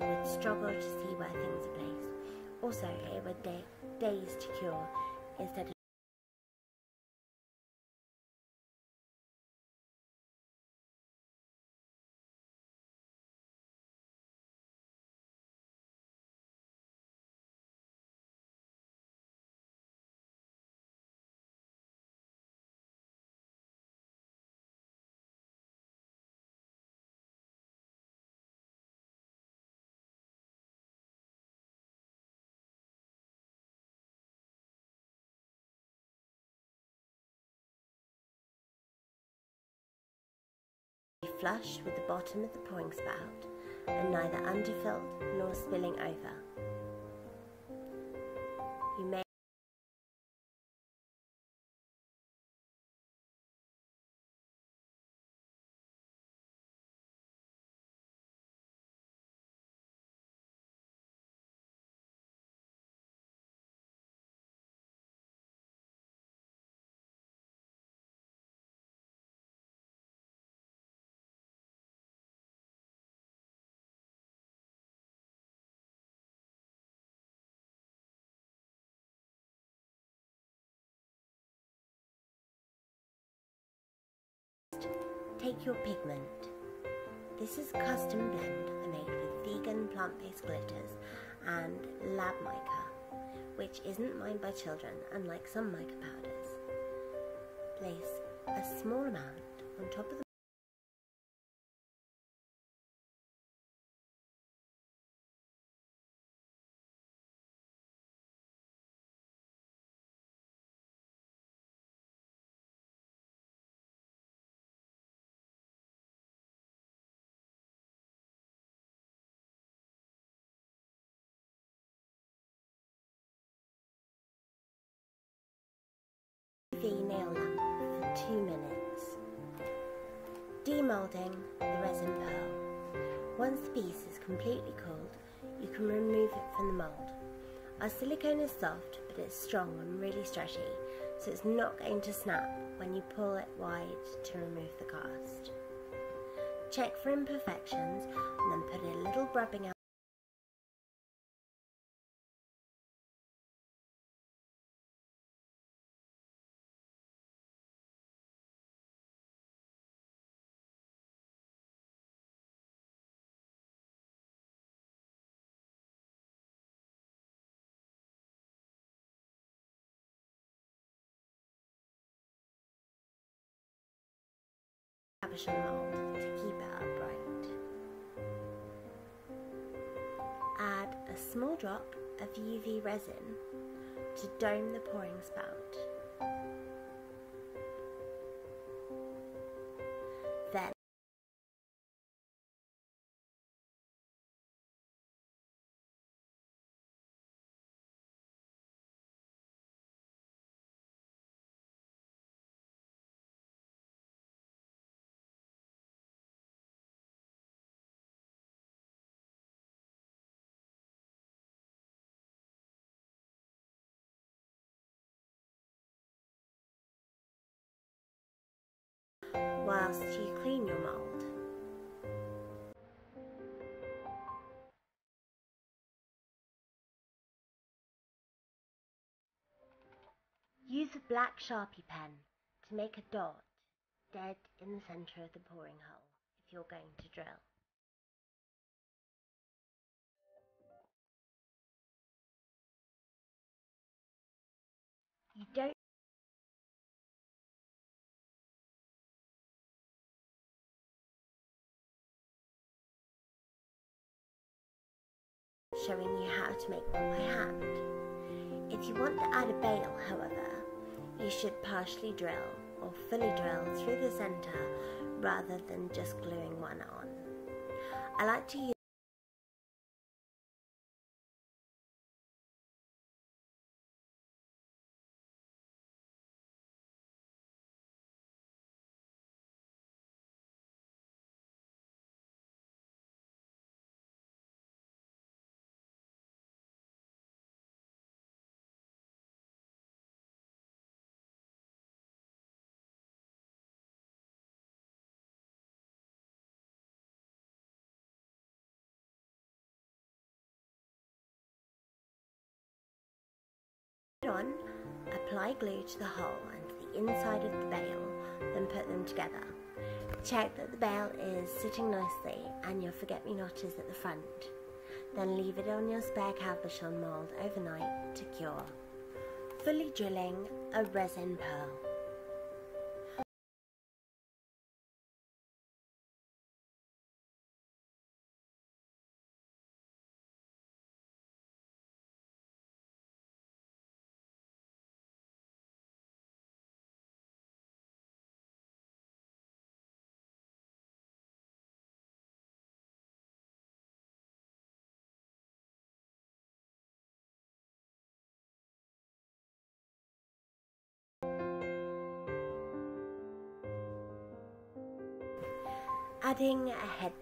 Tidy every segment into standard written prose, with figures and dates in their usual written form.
would struggle to see where things are placed. Also, it would take days to cure instead of flush with the bottom of the pouring spout and neither underfilled nor spilling over. You may take your pigment. This is a custom blend I made with vegan plant-based glitters and lab mica, which isn't mined by children, unlike some mica powders. Place a small amount on top of the UV nail lamp for 2 minutes. Demoulding the resin pearl. Once the piece is completely cooled, you can remove it from the mould. Our silicone is soft, but it's strong and really stretchy, so it's not going to snap when you pull it wide to remove the cast. Check for imperfections and then put a little rubbing out. Cabochon mould to keep it upright. Add a small drop of UV resin to dome the pouring spout. Then whilst you clean your mould. Use a black Sharpie pen to make a dot dead in the centre of the pouring hole if you're going to drill. You don't showing you how to make one by hand. If you want to add a bail, however, you should partially drill or fully drill through the centre rather than just gluing one on. I like to use on, apply glue to the hole and to the inside of the bail, then put them together. Check that the bail is sitting nicely and your forget-me-not is at the front. Then leave it on your spare cabochon mould overnight to cure. Fully drilling a resin pearl. Adding a head.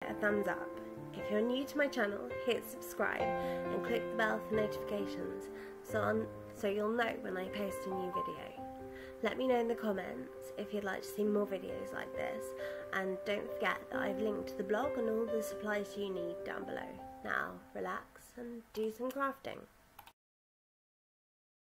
A thumbs up. If you're new to my channel, hit subscribe and click the bell for notifications so you'll know when I post a new video. Let me know in the comments if you'd like to see more videos like this, and don't forget that I've linked to the blog and all the supplies you need down below. Now relax and do some crafting.